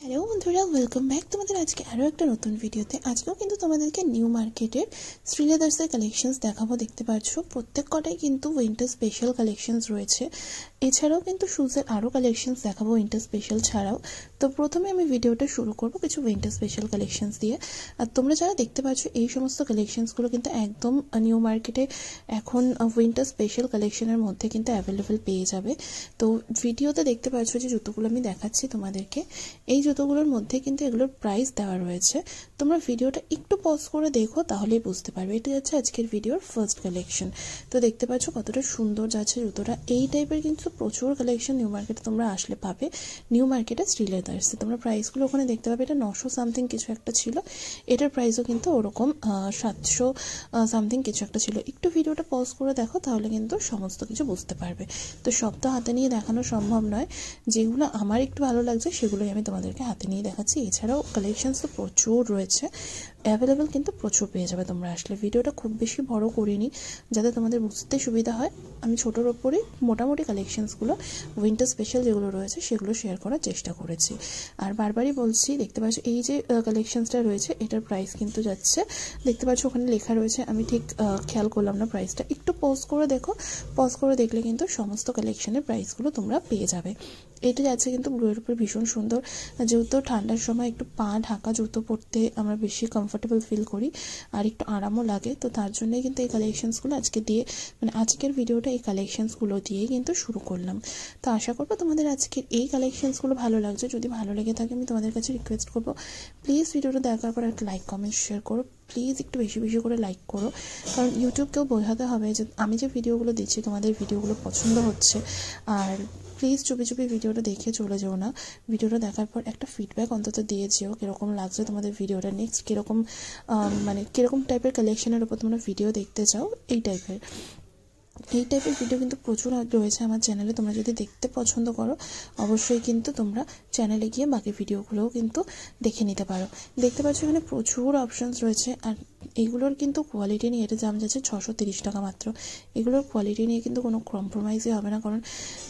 Hello বন্ধুরা, welcome back তোমাদের আজকে আরও একটা নতুন ভিডিওতে। আজকেও কিন্তু তোমাদেরকে নিউ মার্কেটের শ্রীলেদার্সের কালেকশনস দেখাবো। দেখতে পাচ্ছ প্রত্যেক কটাই কিন্তু উইন্টার স্পেশাল কালেকশনস রয়েছে। এছাড়াও কিন্তু শুজের আরও কালেকশনস দেখাবো উইন্টার স্পেশাল ছাড়াও। তো প্রথমে আমি ভিডিওটা শুরু করবো কিছু উইন্টার স্পেশাল কালেকশনস দিয়ে। আর তোমরা যারা দেখতে পাচ্ছ এই সমস্ত কালেকশনসগুলো কিন্তু একদম নিউ মার্কেটে এখন উইন্টার স্পেশাল কালেকশনের মধ্যে কিন্তু অ্যাভেলেবেল পেয়ে যাবে। তো ভিডিওতে দেখতে পাচ্ছ যে জুতোগুলো আমি দেখাচ্ছি তোমাদেরকে, এই জুতোগুলোর মধ্যে কিন্তু এগুলোর প্রাইস দেওয়া রয়েছে। তোমরা ভিডিওটা একটু পজ করে দেখো, তাহলেই বুঝতে পারবে। এটা যাচ্ছে আজকের ভিডিওর ফার্স্ট কালেকশন। তো দেখতে পাচ্ছ কতটা সুন্দর যাচ্ছে জুতোটা। এই টাইপের কিন্তু প্রচুর কালেকশন নিউ মার্কেটে তোমরা আসলে পাবে। নিউ মার্কেটে শ্রীলেদার্সে তোমরা প্রাইসগুলো ওখানে দেখতে পাবে। এটা 900 সামথিং কিছু একটা ছিল, এটার প্রাইসও কিন্তু ওরকম 700 সামথিং কিছু একটা ছিল। একটু ভিডিওটা পজ করে দেখো, তাহলে কিন্তু সমস্ত কিছু বুঝতে পারবে। তো সব তো হাতে নিয়ে দেখানো সম্ভব নয়, যেগুলো আমার একটু ভালো লাগছে সেগুলোই আমি তোমাদেরকে হাতে নিয়ে দেখাচ্ছি। এছাড়াও কালেকশনস তো প্রচুর রয়েছে, অ্যাভেলেবেল কিন্তু প্রচুর পেয়ে যাবে তোমরা আসলে। ভিডিওটা খুব বেশি বড় করিনি যাতে তোমাদের বুঝতে সুবিধা হয়। আমি ছোটোর ওপরেই মোটামুটি কালেকশনসগুলো উইন্টার স্পেশাল যেগুলো রয়েছে সেগুলো শেয়ার করার চেষ্টা করেছি। আর বারবারই বলছি, দেখতে পাচ্ছ এই যে কালেকশনসটা রয়েছে এটার প্রাইস কিন্তু যাচ্ছে, দেখতে পাচ্ছ ওখানে লেখা রয়েছে, আমি ঠিক খেয়াল করলাম না প্রাইসটা। একটু পজ করে দেখো, পজ করে দেখলে কিন্তু সমস্ত কালেকশনের প্রাইসগুলো তোমরা পেয়ে যাবে। এটা যাচ্ছে কিন্তু ব্লুয়ের উপর ভীষণ সুন্দর, যেহেতু ঠান্ডার সময় একটু পা ঢাকা জুতো পরতে আমরা বেশি কমফোর্টেবল ফিল করি আর একটু আরামও লাগে। তো তার জন্যই কিন্তু এই কালেকশনসগুলো আজকে দিয়ে, মানে আজকের ভিডিওটা এই কালেকশনসগুলো দিয়েই কিন্তু শুরু করলাম। তো আশা করবো তোমাদের আজকের এই কালেকশনসগুলো ভালো লাগছে। যদি ভালো লেগে থাকে আমি তোমাদের কাছে রিকোয়েস্ট করবো, প্লিজ ভিডিওটা দেখার পর একটা লাইক কমেন্ট শেয়ার করো। প্লিজ একটু বেশি বেশি করে লাইক করো, কারণ ইউটিউবকেও বোঝাতে হবে যে আমি যে ভিডিওগুলো দিচ্ছি তোমাদের ভিডিওগুলো পছন্দ হচ্ছে। আর প্লিজ চুপি চুপি ভিডিওটা দেখে চলে যেও না, ভিডিওটা দেখার পর একটা ফিডব্যাক অন্তত দিয়ে যেও কীরকম লাগছে তোমাদের ভিডিওটা। নেক্সট কীরকম মানে কীরকম টাইপের কালেকশনের উপর তোমরা ভিডিও দেখতে চাও, এই টাইপের ভিডিও কিন্তু প্রচুর রয়েছে আমার চ্যানেলে। তোমরা যদি দেখতে পছন্দ করো অবশ্যই কিন্তু তোমরা চ্যানেলে গিয়ে বাকি ভিডিওগুলোও কিন্তু দেখে নিতে পারো। দেখতে পাচ্ছ এখানে প্রচুর অপশানস রয়েছে, আর এগুলোর কিন্তু কোয়ালিটি নিয়ে এটা দাম যাচ্ছে 630 টাকা মাত্র। এগুলোর কোয়ালিটি নিয়ে কিন্তু কোনো কম্প্রোমাইজই হবে না, কারণ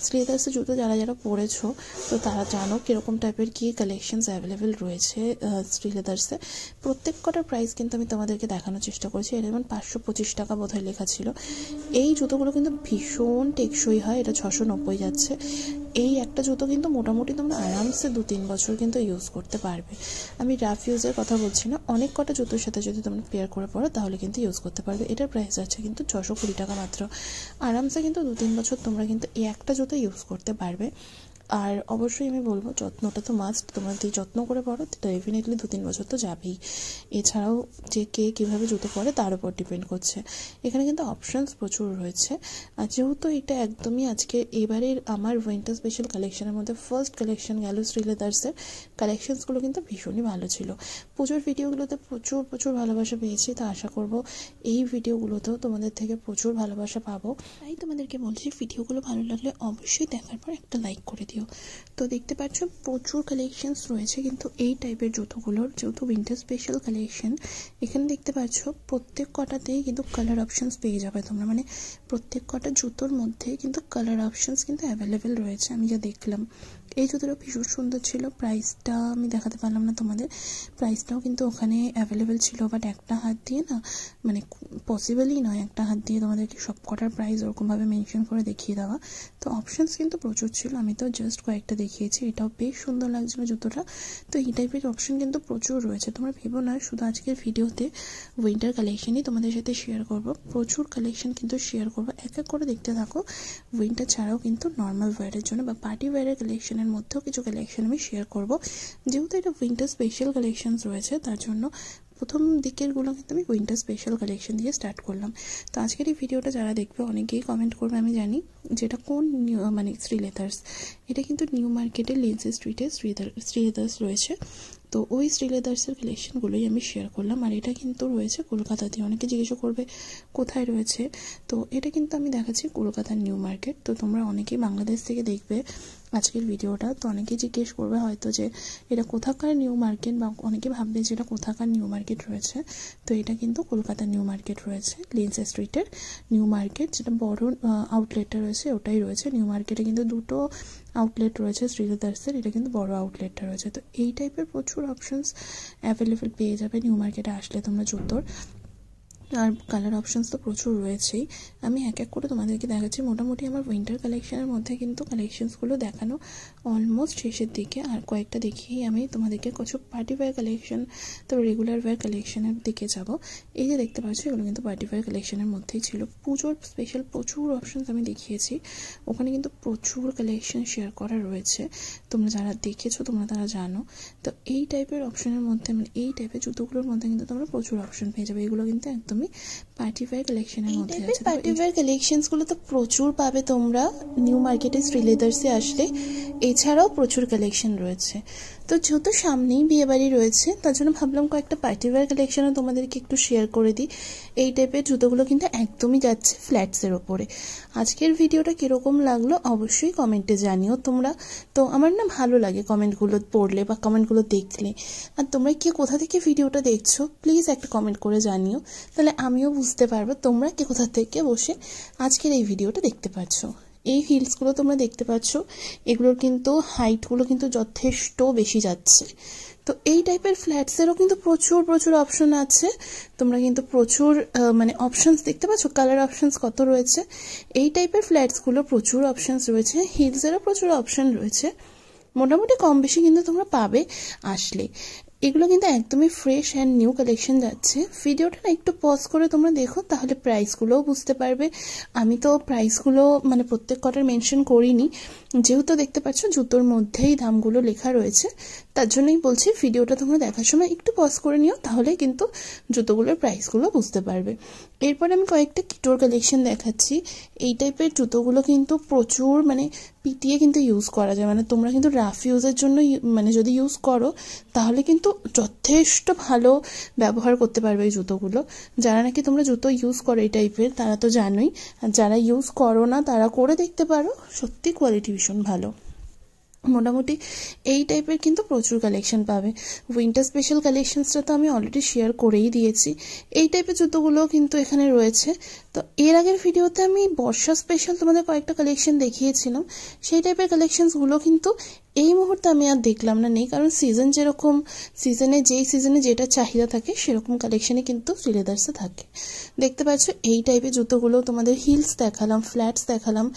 শ্রীলেদার্সের জুতো যারা যারা পরেছো তো তারা জানো কীরকম টাইপের কী কালেকশনস অ্যাভেলেবেল রয়েছে শ্রীলেদার্সে। প্রত্যেক কটার প্রাইস কিন্তু আমি তোমাদেরকে দেখানোর চেষ্টা করছি। এটা যেমন 525 টাকা বোধহয় লেখা ছিল। এই জুতোগুলো কিন্তু ভীষণ টেকসই হয়, এটা 690 যাচ্ছে। এই একটা জুতো কিন্তু মোটামুটি তোমরা আরামসে 2-3 বছর কিন্তু ইউজ করতে পারবে। আমি রাফ ইউজের কথা বলছি না, অনেক কটা জুতোর সাথে যদি তোমরা পেয়ার করে পড়ো তাহলে কিন্তু ইউজ করতে পারবে। এটার প্রাইস যাচ্ছে কিন্তু 620 টাকা মাত্র। আরামসে কিন্তু 2-3 বছর তোমরা কিন্তু এই একটা জুতো ইউজ করতে পারবে। আর অবশ্যই আমি বলবো যত্নটা তো মাস্ট, তোমরা যদি যত্ন করে পড়ো তো ডেফিনেটলি 2-3 বছর তো যাবেই। এছাড়াও যে কে কীভাবে জুতো পরে তার উপর ডিপেন্ড করছে। এখানে কিন্তু অপশানস প্রচুর রয়েছে। আর যেহেতু এটা একদমই আজকে এবারের আমার উইন্টার স্পেশাল কালেকশনের মধ্যে ফার্স্ট কালেকশন গেল শ্রীলেদার্সের, কালেকশনসগুলো কিন্তু ভীষণই ভালো ছিল। পুজোর ভিডিওগুলোতে প্রচুর প্রচুর ভালোবাসা পেয়েছি, তো আশা করবো এই ভিডিওগুলোতেও তোমাদের থেকে প্রচুর ভালোবাসা পাবো। তাই তোমাদেরকে বলছি ভিডিওগুলো ভালো লাগলে অবশ্যই দেখার পর একটা লাইক করে দিও। তো দেখতে পাচ্ছ প্রচুর কালেকশনস রয়েছে কিন্তু এই টাইপের জুতোগুলোর, যেহেতু উইন্টার স্পেশাল কালেকশন। এখানে দেখতে পাচ্ছ প্রত্যেক কটাতেই কিন্তু কালার অপশানস পেয়ে যাবে তোমরা, মানে প্রত্যেক কটা জুতোর মধ্যে কিন্তু কালার অপশানস কিন্তু অ্যাভেলেবেল রয়েছে। আমি যা দেখলাম এই জুতোটা ভীষণ সুন্দর ছিল। প্রাইসটা আমি দেখাতে পারলাম না তোমাদের, প্রাইসটাও কিন্তু ওখানে অ্যাভেলেবেল ছিল, বাট একটা হাত দিয়ে না মানে পসিবলই নয় একটা হাত দিয়ে তোমাদেরকে সব কটার প্রাইস ওরকমভাবে মেনশন করে দেখিয়ে দেওয়া। তো অপশানস কিন্তু প্রচুর ছিল, আমি তো জাস্ট কয়েকটা দেখিয়েছি। এটাও বেশ সুন্দর লাগছিলো জুতোটা। তো এই টাইপের অপশান কিন্তু প্রচুর রয়েছে, তোমরা ভেবো না শুধু আজকের ভিডিওতে উইন্টার কালেকশনই তোমাদের সাথে শেয়ার করব, প্রচুর কালেকশন কিন্তু শেয়ার করবো। এক এক করে দেখতে থাকো। উইন্টার ছাড়াও কিন্তু নর্মাল ওয়্যারের জন্য বা পার্টি ওয়্যারের কালেকশনের মধ্যেও কিছু কালেকশন আমি শেয়ার করব। যেহেতু এটা উইন্টার স্পেশাল কালেকশনস রয়েছে তার জন্য প্রথম দিকেরগুলো কিন্তু আমি উইন্টার স্পেশাল কালেকশন দিয়ে স্টার্ট করলাম। তো আজকের এই ভিডিওটা যারা দেখবে অনেকেই কমেন্ট করবে আমি জানি, যেটা কোন মানে শ্রীলেদার্স। এটা কিন্তু নিউ মার্কেটের লিন্সে স্ট্রিটে শ্রীলেদার্স রয়েছে। তো ওই শ্রীলেদার্সের কালেকশনগুলোই আমি শেয়ার করলাম। আর এটা কিন্তু রয়েছে কলকাতাতে। অনেকে জিজ্ঞাসা করবে কোথায় রয়েছে, তো এটা কিন্তু আমি দেখাচ্ছি কলকাতার নিউ মার্কেট। তো তোমরা অনেকেই বাংলাদেশ থেকে দেখবে, আজকের ভিডিওটা। তো অনেকেই জিজ্ঞেস করবে হয়তো যে এটা কোথাকার নিউ মার্কেট, বা অনেকে ভাববে যে এটা কোথাকার নিউ মার্কেট রয়েছে। তো এটা কিন্তু কলকাতা নিউ মার্কেট রয়েছে, লিন্স স্ট্রিটের নিউ মার্কেট, যেটা বড় আউটলেটটা রয়েছে ওটাই রয়েছে। নিউ মার্কেটে কিন্তু দুটো আউটলেট রয়েছে শ্রীলেদার্সের, এটা কিন্তু বড় আউটলেটটা রয়েছে। তো এই টাইপের প্রচুর অপশনস অ্যাভেলেবেল পেয়ে যাবে নিউ মার্কেটে আসলে তোমরা জুতোর। আর কালার অপশনস তো প্রচুর রয়েছেই। আমি এক এক করে তোমাদেরকে দেখাচ্ছি। মোটামুটি আমার উইন্টার কালেকশনের মধ্যে কিন্তু কালেকশনসগুলো দেখানো অলমোস্ট শেষের দিকে। আর কয়েকটা দেখিয়েই আমি তোমাদেরকে কিছু পার্টি ওয়্যার কালেকশন, তারপর রেগুলার ওয়্যার কালেকশনের দিকে যাব। এই যে দেখতে পাচ্ছ এগুলো কিন্তু পার্টি ওয়্যার কালেকশনের মধ্যেই ছিল। পুজোর স্পেশাল প্রচুর অপশনস আমি দেখিয়েছি, ওখানে কিন্তু প্রচুর কালেকশন শেয়ার করা রয়েছে। তোমরা যারা দেখেছো তোমরা তারা জানো। তো এই টাইপের অপশনের মধ্যে, মানে এই টাইপের জুতোগুলোর মধ্যে কিন্তু তোমরা প্রচুর অপশন পেয়ে যাবে। এগুলো কিন্তু একদমই পার্টি ওয়্যার কালেকশনের মধ্যে আছে। পার্টি ওয়্যার কালেকশনসগুলো তো প্রচুর পাবে তোমরা নিউ মার্কেটে শ্রীলেদার্সে আসলে। এছাড়াও প্রচুর কালেকশন রয়েছে। তো যেহেতু সামনেই বিয়েবাড়ি রয়েছে, তার জন্য ভাবলাম কয়েকটা পার্টি ওয়্যার কালেকশনও তোমাদেরকে একটু শেয়ার করে দিই। এই টাইপের জুতোগুলো কিন্তু একদমই যাচ্ছে ফ্ল্যাটসের ওপরে। আজকের ভিডিওটা কীরকম লাগলো অবশ্যই কমেন্টে জানিও তোমরা। তো আমার না ভালো লাগে কমেন্টগুলো পড়লে বা কমেন্টগুলো দেখলে। আর তোমরা কে কোথা থেকে ভিডিওটা দেখছো প্লিজ একটা কমেন্ট করে জানিও, তাহলে আমিও বুঝতে পারবো তোমরা কে কোথা থেকে বসে আজকের এই ভিডিওটা দেখতে পাচ্ছ। এই হিলসগুলো তোমরা দেখতে পাচ্ছ, এগুলোর কিন্তু হাইটগুলো কিন্তু যথেষ্ট বেশি যাচ্ছে। তো এই টাইপের ফ্ল্যাটসেরও কিন্তু প্রচুর প্রচুর অপশন আছে। তোমরা কিন্তু প্রচুর মানে অপশনস দেখতে পাচ্ছ, কালার অপশনস কত রয়েছে। এই টাইপের ফ্ল্যাটসগুলো প্রচুর অপশনস রয়েছে, হিলসেরও প্রচুর অপশন রয়েছে। মোটামুটি কম বেশি কিন্তু তোমরা পাবে আসলে। এগুলো কিন্তু একদমই ফ্রেশ অ্যান্ড নিউ কালেকশন যাচ্ছে। ভিডিওটা না একটু পজ করে তোমরা দেখো, তাহলে প্রাইসগুলোও বুঝতে পারবে। আমি তো প্রাইসগুলো মানে প্রত্যেক কটার মেনশন করিনি, যেহেতু দেখতে পাচ্ছ জুতোর মধ্যেই দামগুলো লেখা রয়েছে, তার জন্যই বলছি ভিডিওটা তোমরা দেখার সময় একটু পজ করে নিও, তাহলে কিন্তু জুতোগুলোর প্রাইসগুলো বুঝতে পারবে। এরপর আমি কয়েকটা কিটোর কালেকশন দেখাচ্ছি। এই টাইপের জুতোগুলো কিন্তু প্রচুর মানে পিটিয়ে কিন্তু ইউজ করা যায়। মানে তোমরা কিন্তু রাফ ইউজের জন্য মানে যদি ইউজ করো তাহলে কিন্তু যথেষ্ট ভালো ব্যবহার করতে পারবে এই জুতোগুলো। যারা নাকি তোমরা জুতো ইউজ করো এই টাইপের তারা তো জানোই, আর যারা ইউজ করো না তারা করে দেখতে পারো, সত্যি কোয়ালিটি ভীষণ ভালো। মোটামুটি এই টাইপের কিন্তু প্রচুর কালেকশন পাবে। উইন্টার স্পেশাল কালেকশনসটা তো আমি অলরেডি শেয়ার করেই দিয়েছি। এই টাইপের জুতোগুলোও কিন্তু এখানে রয়েছে। তো এর আগের ভিডিওতে আমি বর্ষা স্পেশাল তোমাদের কয়েকটা কালেকশন দেখিয়েছিলাম, সেই টাইপের কালেকশনসগুলো কিন্তু এই মুহূর্তে আমি আর দেখলাম না, নেই। কারণ সিজন যেরকম, যেই সিজনে যেটা চাহিদা থাকে সেরকম কালেকশনই কিন্তু শ্রীলেদার্সে থাকে। দেখতে পাচ্ছ এই টাইপের জুতোগুলো তোমাদের হিলস দেখালাম, ফ্ল্যাটস দেখালাম।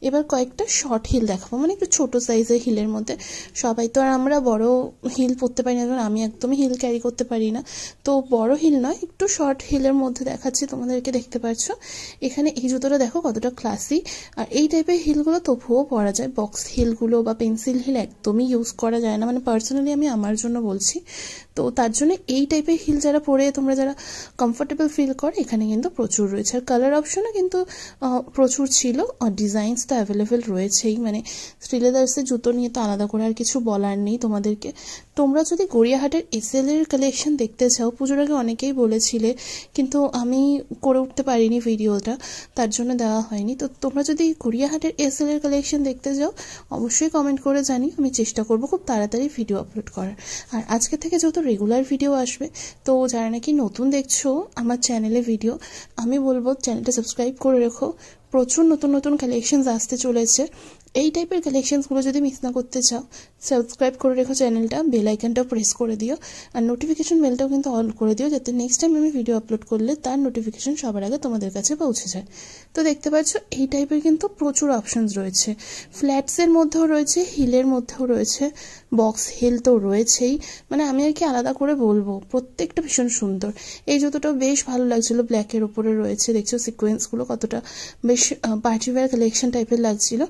এবার কয়েকটা শর্ট হিল দেখাবো, মানে একটু ছোটো সাইজের হিলের মধ্যে। সবাই তো আর আমরা বড় হিল পরতে পারি না, কারণ আমি একদমই হিল ক্যারি করতে পারি না। তো বড় হিল নয়, একটু শর্ট হিলের মধ্যে দেখাচ্ছি তোমাদেরকে। দেখতে পাচ্ছ এখানে এই জুতোটা দেখো কতটা ক্লাসি। আর এই টাইপের হিলগুলো তবুও পরা যায়, বক্স হিলগুলো বা পেন্সিল হিল একদমই ইউজ করা যায় না, মানে পার্সোনালি আমি আমার জন্য বলছি। তো তার জন্য এই টাইপের হিল যারা পরে তোমরা যারা কমফোর্টেবল ফিল করে, এখানে কিন্তু প্রচুর রয়েছে। আর কালার অপশনও কিন্তু প্রচুর ছিল, আর ডিজাইনস তো অ্যাভেলেবেল রয়েছেই। মানে শ্রীলেদার্সের জুতো নিয়ে তো আলাদা করে আর কিছু বলার নেই তোমাদেরকে। তোমরা যদি গড়িয়াহাটের SL এর কালেকশন দেখতে চাও, পুজোর আগে অনেকেই বলেছিলে, কিন্তু আমি করে উঠতে পারিনি ভিডিওটা, তার জন্য দেওয়া হয়নি। তো তোমরা যদি গড়িয়াহাটের SL এর কালেকশন দেখতে যাও অবশ্যই কমেন্ট করে জানি, আমি চেষ্টা করবো খুব তাড়াতাড়ি ভিডিও আপলোড করার। আর আজকে থেকে যেহেতু রেগুলার ভিডিও আসবে, তো যারা নাকি নতুন দেখছো আমার চ্যানেলে ভিডিও, আমি বলবো চ্যানেলটা সাবস্ক্রাইব করে রেখো। প্রচুর নতুন নতুন কালেকশনস আসতে চলেছে। এই টাইপের কালেকশনসগুলো যদি মিস না করতে চাও, সাবস্ক্রাইব করে রেখো চ্যানেলটা, বেল আইকনটাও প্রেস করে দিও, আর নোটিফিকেশন বেলটাও কিন্তু অল করে দিও, যাতে নেক্সট টাইম আমি ভিডিও আপলোড করলে তার নোটিফিকেশন সবার আগে তোমাদের কাছে পৌঁছে যায়। তো দেখতে পাচ্ছ এই টাইপের কিন্তু প্রচুর অপশনস রয়েছে। ফ্ল্যাটসের মধ্যেও রয়েছে, হিলের মধ্যেও রয়েছে, বক্স হিল তো রয়েছেই। মানে আমি আর কি আলাদা করে বলবো, প্রত্যেকটা ভীষণ সুন্দর। এই জুতোটাও বেশ ভালো লাগছিল, ব্ল্যাকের ওপরে রয়েছে, দেখছো সিকোয়েন্সগুলো কতটা বেশ পার্টি ওয়্যার কালেকশন টাইপের লাগছিল।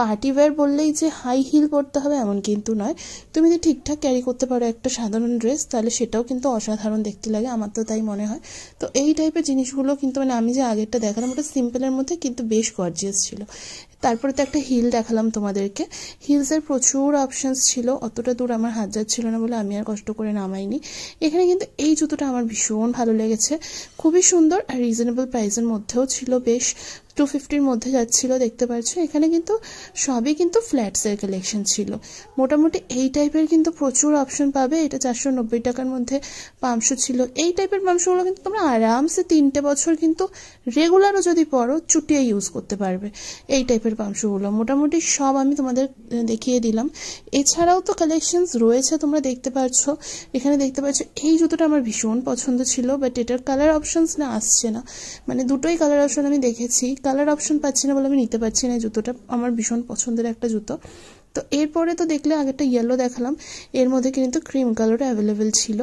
পার্টি ওয়্যার বললেই যে হাই হিল পরতে হবে এমন কিন্তু নয়, তুমি যদি ঠিকঠাক ক্যারি করতে পারো একটা সাধারণ ড্রেস, তাহলে সেটাও কিন্তু অসাধারণ দেখতে লাগে, আমার তো তাই মনে হয়। তো এই টাইপের জিনিসগুলো কিন্তু মানে আমি যে আগেরটা দেখালাম ওটা সিম্পলের মধ্যে কিন্তু বেশ গর্জিয়াস ছিল। তারপরে তো একটা হিল দেখালাম তোমাদেরকে। হিলসের প্রচুর অপশানস ছিল, অতটা দূর আমার হাত যাচ্ছিল না বলে আমি আর কষ্ট করে নামাইনি। এখানে কিন্তু এই জুতোটা আমার ভীষণ ভালো লেগেছে, খুবই সুন্দর আর রিজনেবল প্রাইসের মধ্যেও ছিল, বেশ 250-র মধ্যে যাচ্ছিল দেখতে পাচ্ছ। এখানে কিন্তু সবই কিন্তু ফ্ল্যাটসের কালেকশন ছিল। মোটামুটি এই টাইপের কিন্তু প্রচুর অপশন পাবে। এটা 490 টাকার মধ্যে পামশু ছিল। এই টাইপের পামশুগুলো কিন্তু তোমরা আরামসে 3টে বছর কিন্তু রেগুলারও যদি পরো চুটিয়ে ইউজ করতে পারবে। এই টাইপের পামশুগুলো মোটামুটি সব আমি তোমাদের দেখিয়ে দিলাম। এছাড়াও তো কালেকশনস রয়েছে, তোমরা দেখতে পাচ্ছ। এখানে দেখতে পাচ্ছ এই জুতোটা আমার ভীষণ পছন্দ ছিল, বাট এটার কালার অপশনস না আসছে না, মানে দুটোই কালার অপশন আমি দেখেছি, কালার অপশন পাচ্ছি না বলে আমি নিতে পারছি না। জুতোটা আমার ভীষণ পছন্দের একটা জুতো। তো এরপরে তো দেখলে আগেরটা ইয়েলো দেখালাম, এর মধ্যে কিন্তু ক্রিম কালারও অ্যাভেলেবেল ছিল,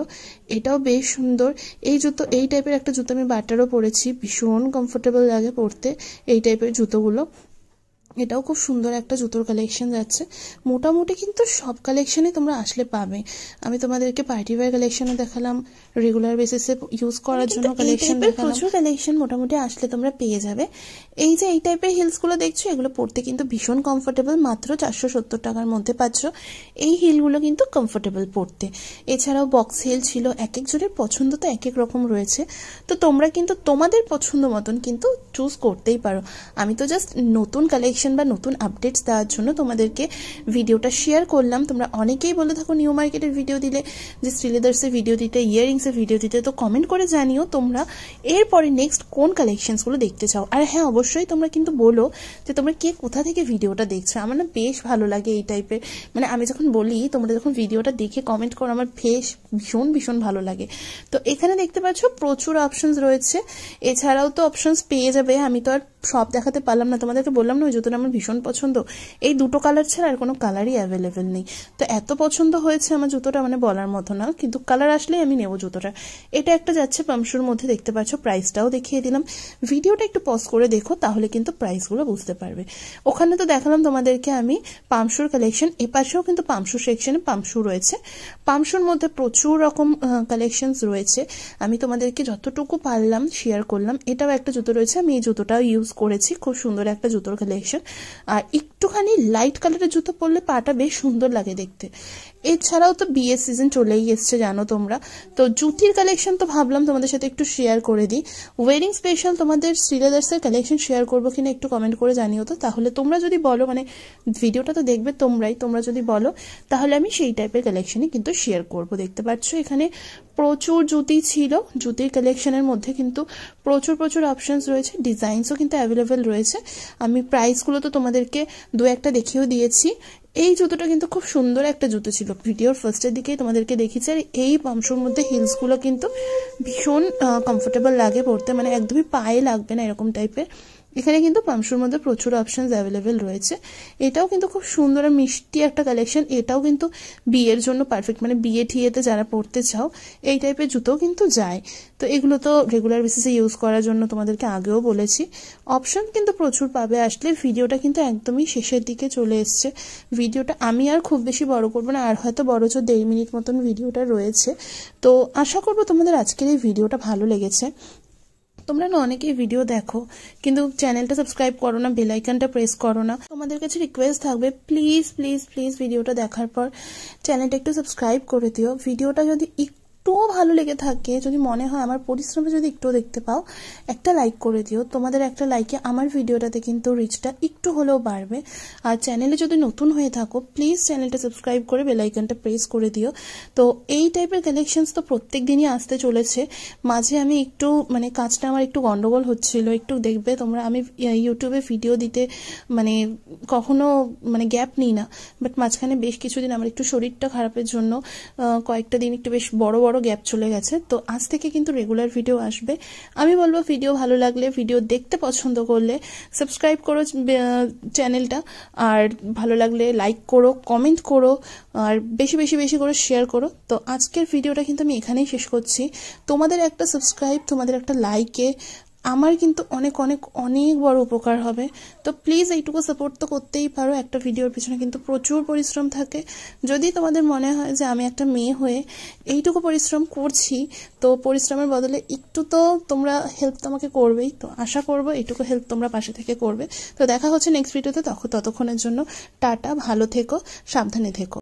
এটাও বেশ সুন্দর। এই জুতো, এই টাইপের একটা জুতো আমি বাটারও পরেছি, ভীষণ কমফোর্টেবল লাগে পরতে এই টাইপের জুতোগুলো। এটাও খুব সুন্দর একটা জুতোর কালেকশন যাচ্ছে। মোটামুটি কিন্তু সব কালেকশনই তোমরা আসলে পাবে। আমি তোমাদেরকে পার্টি ওয়্যার কালেকশনও দেখালাম, রেগুলার বেসিসে ইউজ করার জন্য কালেকশন দেখালাম, প্রচুর কালেকশন মোটামুটি আসলে তোমরা পেয়ে যাবে। এই যে এই টাইপের হিলসগুলো দেখছো, এগুলো পরতে কিন্তু ভীষণ কমফোর্টেবল, মাত্র 470 টাকার মধ্যে পাচ্ছ। এই হিলগুলো কিন্তু কমফোর্টেবল পরতে। এছাড়াও বক্স হিল ছিল, এক একজনের পছন্দ তো এক এক রকম রয়েছে, তো তোমরা কিন্তু তোমাদের পছন্দ মতন কিন্তু চুজ করতেই পারো। আমি তো জাস্ট নতুন কালেকশন বা নতুন আপডেটস দেওয়ার জন্য তোমাদেরকে ভিডিওটা শেয়ার করলাম। তোমরা অনেকেই বলে থাকো নিউ মার্কেটের ভিডিও দিলে, যে শ্রীলেদার্সের ভিডিও দিতে, ইয়ারিংসের ভিডিও দিতে, তো কমেন্ট করে জানিও তোমরা এরপরে নেক্সট কোন কালেকশনসগুলো দেখতে চাও। আর হ্যাঁ, অবশ্যই তোমরা কিন্তু বলো যে তোমরা কে কোথা থেকে ভিডিওটা দেখছো। আমার না বেশ ভালো লাগে এই টাইপের, মানে আমি যখন বলি, তোমরা যখন ভিডিওটা দেখে কমেন্ট করো, আমার ভীষণ ভীষণ ভালো লাগে। তো এখানে দেখতে পাচ্ছ প্রচুর অপশনস রয়েছে। এছাড়াও তো অপশনস পেয়ে যাবে, আমি তো আর সব দেখাতে পারলাম না, তোমাদেরকে বললাম না ওই জুতোটা আমার ভীষণ পছন্দ। এই দুটো কালার ছাড়া আর কোনো কালারই অ্যাভেলেবেল নেই। তো এত পছন্দ হয়েছে আমার জুতোটা, মানে বলার মতো না, কিন্তু কালার আসলেই আমি নেবো জুতোটা। এটা একটা যাচ্ছে পামশুর মধ্যে, দেখতে পাচ্ছ। প্রাইসটাও দেখিয়ে দিলাম, ভিডিওটা একটু পজ করে দেখো, তাহলে কিন্তু প্রাইসগুলো বুঝতে পারবে। ওখানে তো দেখালাম তোমাদেরকে আমি পামশুর কালেকশন, এপাশেও কিন্তু পামশু সেকশনে পামশু রয়েছে। পামশুর মধ্যে প্রচুর রকম কালেকশনস রয়েছে, আমি তোমাদেরকে যতটুকু পারলাম শেয়ার করলাম। এটাও একটা জুতো রয়েছে, আমি এই জুতোটাও ইউজ করেছি, খুব সুন্দর একটা জুতোর কালেকশন। আর একটুখানি লাইট কালারের জুতো পরলে পাটা বেশ সুন্দর লাগে দেখতে। এছাড়াও তো বিয়ের সিজন চলেই এসছে জানো তোমরা, তো জুতির কালেকশন তো ভাবলাম তোমাদের সাথে একটু শেয়ার করে দিই। ওয়েডিং স্পেশাল তোমাদের শ্রীলেদার্সের কালেকশন শেয়ার করবো কিনা একটু কমেন্ট করে জানিও তো। তাহলে তোমরা যদি বলো, মানে ভিডিওটা তো দেখবে তোমরা যদি বলো, তাহলে আমি সেই টাইপের কালেকশনই কিন্তু শেয়ার করব। দেখতে পাচ্ছ এখানে প্রচুর জুতি ছিল, জুতির কালেকশনের মধ্যে কিন্তু প্রচুর অপশনস রয়েছে, ডিজাইনসও কিন্তু অ্যাভেলেবেল রয়েছে। আমি প্রাইসগুলো তো তোমাদেরকে দু একটা দেখিয়েও দিয়েছি। এই জুতোটা কিন্তু খুব সুন্দর একটা জুতো ছিল, ভিডিওর ফার্স্টের দিকেই তোমাদেরকে দেখিয়েছি। আর এই পামশুর মধ্যে হিলসগুলো কিন্তু ভীষণ কমফোর্টেবল লাগে পরতে, মানে একদমই পায়ে লাগবে না এরকম টাইপের। এখানে কিন্তু পামশুর মধ্যে প্রচুর অপশনস অ্যাভেলেবেল রয়েছে। এটাও কিন্তু খুব সুন্দর আর মিষ্টি একটা কালেকশন। এটাও কিন্তু বিয়ের জন্য পারফেক্ট, মানে বিয়ে ঠিয়েতে যারা পরতে চাও এই টাইপের জুতোও কিন্তু যায়। তো এগুলো তো রেগুলার বেসিসে ইউজ করার জন্য তোমাদেরকে আগেও বলেছি। অপশন কিন্তু প্রচুর পাবে আসলে। ভিডিওটা কিন্তু একদমই শেষের দিকে চলে এসছে। ভিডিওটা আমি আর খুব বেশি বড় করবো না, আর হয়তো বড়জোর 1.5 মিনিট মতন ভিডিওটা রয়েছে। তো আশা করবো তোমাদের আজকের এই ভিডিওটা ভালো লেগেছে। তোমরা না অনেকেই ভিডিও দেখো কিন্তু চ্যানেলটা সাবস্ক্রাইব করো না, বেল আইকনটা প্রেস করো না। তোমাদের কাছে রিকোয়েস্ট থাকবে, প্লিজ প্লিজ প্লিজ ভিডিওটা দেখার পর চ্যানেলটা একটু সাবস্ক্রাইব করে দিও। ভিডিওটা যদি একটুও ভালো লেগে থাকে, যদি মনে হয় আমার পরিশ্রমে যদি একটুও দেখতে পাও, একটা লাইক করে দিও। তোমাদের একটা লাইকে আমার ভিডিওটাতে কিন্তু রিচটা একটু হলেও বাড়বে। আর চ্যানেলে যদি নতুন হয়ে থাকো, প্লিজ চ্যানেলটা সাবস্ক্রাইব করে বেল আইকনটা প্রেস করে দিও। তো এই টাইপের কালেকশনস তো প্রত্যেক দিনই আসতে চলেছে। মাঝে আমি একটু, মানে কাজটা আমার একটু গন্ডগোল হচ্ছিল, একটু দেখবে তোমরা, আমি ইউটিউবে ভিডিও দিতে মানে কখনো মানে গ্যাপ নিই না, বাট মাঝখানে বেশ কিছুদিন আমার একটু শরীরটা খারাপের জন্য কয়েকটা দিন একটু বেশ বড় গ্যাপ চলে গেছে। তো আজ থেকে কিন্তু রেগুলার ভিডিও আসবে। আমি বলবো ভিডিও ভালো লাগলে, ভিডিও দেখতে পছন্দ করলে সাবস্ক্রাইব করো চ্যানেলটা, আর ভালো লাগলে লাইক করো, কমেন্ট করো, আর বেশি বেশি বেশি করে শেয়ার করো। তো আজকের ভিডিওটা কিন্তু আমি এখানেই শেষ করছি। তোমাদের একটা সাবস্ক্রাইব, তোমাদের একটা লাইকে আমার কিন্তু অনেক অনেক অনেক বড় উপকার হবে। তো প্লিজ এইটুকু সাপোর্ট তো করতেই পারো। একটা ভিডিওর পিছনে কিন্তু প্রচুর পরিশ্রম থাকে। যদি তোমাদের মনে হয় যে আমি একটা মেয়ে হয়ে এইটুকু পরিশ্রম করছি, তো পরিশ্রমের বদলে একটু তো তোমরা হেল্প তো আমাকে করবেই। তো আশা করবো এইটুকু হেল্প তোমরা পাশে থেকে করবে। তো দেখা হচ্ছে নেক্সট ভিডিওতে। ততক্ষণের জন্য টাটা, ভালো থেকো, সাবধানে থেকো।